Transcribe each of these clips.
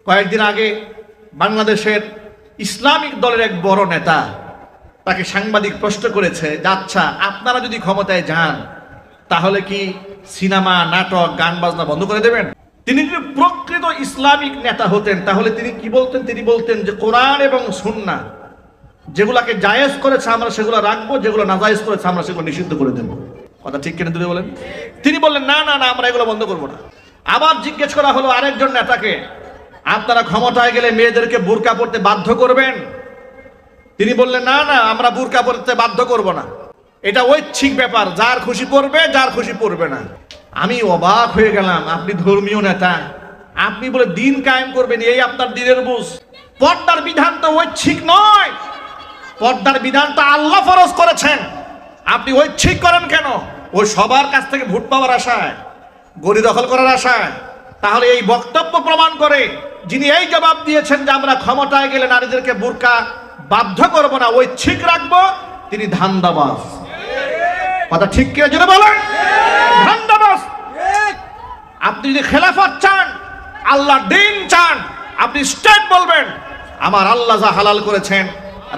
কয়েকদিন আগে বাংলাদেশের ইসলামিক দলের এক বড় নেতা, তাকে সাংবাদিক প্রশ্ন করেছে যে আচ্ছা, আপনারা যদি ক্ষমতায় যান তাহলে কি সিনেমা, নাটক, গান বাজনা বন্ধ করে দেবেন? তিনি যদি প্রকৃত ইসলামিক নেতা হতেন তাহলে তিনি কি বলতেন? তিনি বলতেন যে কোরআন এবং সুন্নাহ যেগুলাকে জায়েজ করেছে আমরা সেগুলো রাখবো, যেগুলো নাজায়েজ করেছে আমরা সেগুলো নিষিদ্ধ করে দেবো। কথা ঠিক কিনা তুলে বলেন? তিনি বললেন না না না, আমরা এগুলো বন্ধ করবো না। আবার জিজ্ঞেস করা হলো আরেকজন নেতাকে, আপনারা ক্ষমতায় গেলে মেয়েদেরকে বুরকা পরতে বাধ্য করবেন? তিনি বললেন না না, আমরা বুরকা পরতে বাধ্য করব না, এটা ঐচ্ছিক ব্যাপার, যার খুশি পড়বে, যার খুশি পড়বে না। আমি অবাক হয়ে গেলাম, আপনি ধর্মীয় নেতা, আপনি বলে দিন কায়েম করবেন, এই আপনার দিনের বুঝ? পর্দার বিধান তো ঐচ্ছিক নয়, পর্দার বিধান তো আল্লাহ ফরজ করেছেন, আপনি ঐচ্ছিক করেন কেন? ওই সবার কাছ থেকে ভোট পাওয়ার আশায়, গদি দখল করার আশায়? তাহলে এই বক্তব্য প্রমাণ করে যিনি এই জবাব দিয়েছেন যে আমরা ক্ষমতায় গেলে নারীদেরকে বুরকা বাধ্য করব না, ঐচ্ছিক রাখবো, তিনি ধান্দাবাজ। কথা ঠিক কিনা জোরে বলেন? ধান্দাবাজ। আপনি যদি খেলাফত চান, আল্লাহ দিন চান, আপনি স্টেট বলবেন আমার আল্লাহ যা হালাল করেছেন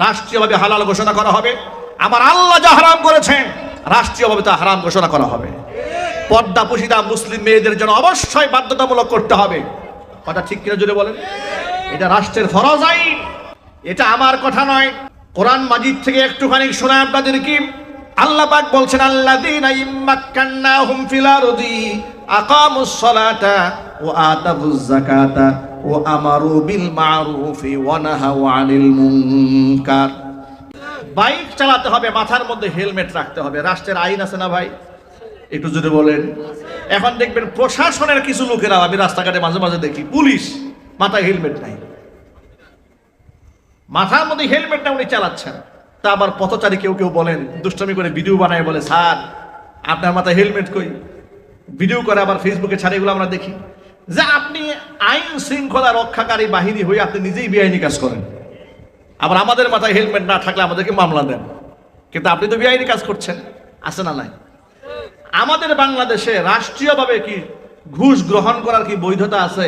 রাষ্ট্রীয়ভাবে হালাল ঘোষণা করা হবে, আমার আল্লাহ যা হারাম করেছেন রাষ্ট্রীয়ভাবে তা হারাম ঘোষণা করা হবে। পর্দা পুশিদা মুসলিম মেয়েদের জন্য অবশ্যই বাধ্যতামূলক করতে হবে। কথা ঠিক কিনা জোরে বলেন? এটা রাষ্ট্রের ফরজ আইন, এটা আমার কথা নয়। কোরআন মাজিদ থেকে একটুখানি শোনায় আপনাদের কি আল্লাহ পাক বলছেন, আল্লাযীনা ইম্মাক্কান্নাহুম ফিল আরদি আকামুস সালাতা ওয়া আতাবুজ যাকাতা ওয়া আমারু বিল মা'রুফি ওয়া নাহাউ আনিল মুনকার। বাইক চালাতে হবে, মাথার মধ্যে হেলমেট রাখতে হবে, রাষ্ট্রের আইন আছে না ভাই? একটু জোরে বলেন। এখন দেখবেন প্রশাসনের কিছু লোকেরা, আমি রাস্তাঘাটে মাঝে মাঝে দেখি পুলিশ মাথায় হেলমেট নাই, মাথার মধ্যে হেলমেট না, উনি চালাচ্ছেন। তা আবার পথচারী কেউ কেউ বলেন, দুষ্টামি করে ভিডিও বানায়, বলে স্যার আপনার মাথায় হেলমেট কই, ভিডিও করে আবার ফেসবুকে ছাড়ে। এগুলো আমরা দেখি যে আপনি আইন শৃঙ্খলা রক্ষাকারী বাহিনী হয়ে আপনি নিজেই বেআইনি কাজ করেন, আবার আমাদের মাথায় হেলমেট না থাকলে আমাদেরকে মামলা দেন, কিন্তু আপনি তো বেআইনি কাজ করছেন। আছে না নাই? আমাদের বাংলাদেশে রাষ্ট্রীয়ভাবে কি ঘুষ গ্রহণ করার কি বৈধতা আছে?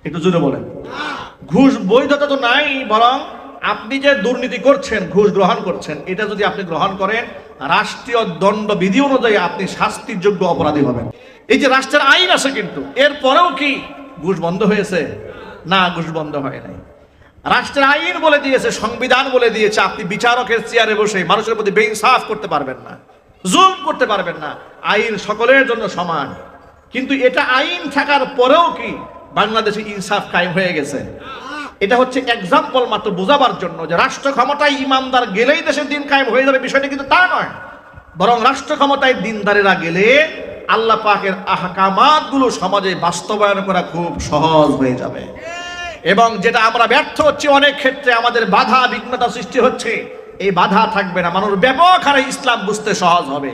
একটু জোরে বলেন। ঘুষ বৈধতা তো নাই, বরং আপনি যে দুর্নীতি করছেন, ঘুষ গ্রহণ করছেন, এটা যদি আপনি গ্রহণ করেন রাষ্ট্রীয় দণ্ডবিধি অনুযায়ী আপনি শাস্তির যোগ্য অপরাধী হবেন। এই যে রাষ্ট্রের আইন আছে, কিন্তু এরপরেও কি ঘুষ বন্ধ হয়েছে? না, ঘুষ বন্ধ হয় নাই। রাষ্ট্রের আইন বলে দিয়েছে, সংবিধান বলে দিয়েছে, আপনি বিচারকের চেয়ারে বসে মানুষের প্রতি বেইনসাফ করতে পারবেন না, জুলম করতে পারবেন না। আইন সকলের জন্য সমান। কিন্তু এটা আইন থাকার পরেও কি বাংলাদেশে ইনসাফ কায়েম হয়ে গেছে? এটা হচ্ছে এক্সাম্পল মাত্র বোঝাবার জন্য যে রাষ্ট্র ক্ষমতায় ইমানদার গেলেই দেশের দিন কায়েম হয়ে যাবে, বিষয়টা কিন্তু তা নয়। বরং রাষ্ট্র ক্ষমতায় দিনদারেরা গেলে আল্লাহ পাকের আহকামাত গুলো সমাজে বাস্তবায়ন করা খুব সহজ হয়ে যাবে। এবং যেটা আমরা ব্যর্থ হচ্ছি অনেক ক্ষেত্রে, আমাদের বাধা বিঘ্নতা সৃষ্টি হচ্ছে, এই বাধা থাকবে না, মানুষ ব্যাপক হারে ইসলাম বুঝতে সহজ হবে।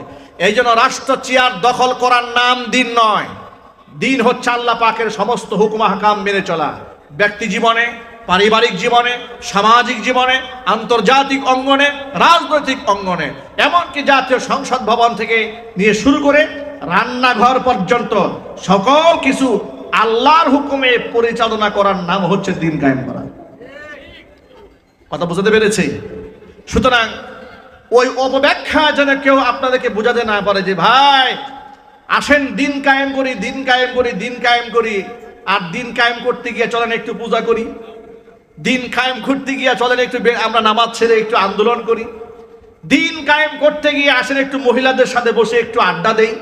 এই জন্য রাষ্ট্র চেয়ার দখল করার নাম দিন নয়। দিন হচ্ছে আল্লাহ পাকের সমস্ত হুকুম আহকাম মেনে চলা। ব্যক্তি জীবনে, পারিবারিক জীবনে, সামাজিক জীবনে, আন্তর্জাতিক অঙ্গনে, রাজনৈতিক অঙ্গনে, এমনকি জাতীয় সংসদ ভবন থেকে নিয়ে শুরু করে রান্নাঘর পর্যন্ত সকল কিছু আল্লাহর হুকুমে পরিচালনা করার নাম হচ্ছে দিন কায়েম করা। কথা বুঝতে পেরেছি? সুতরাং ওই অপব্যাখ্যা যেন কেউ আপনাদেরকে বোঝাতে না পারে যে ভাই আসেন দিন কায়েম করি, দিন কায়েম করি, দিন কায়েম করি। আর দিন কায়েম করতে গিয়ে চলেন একটু পূজা করি, দিন কায়েম করতে গিয়ে চলেন একটু আমরা নামাজ ছেড়ে একটু আন্দোলন করি, দিন কায়েম করতে গিয়ে আসেন একটু মহিলাদের সাথে বসে একটু আড্ডা দেই।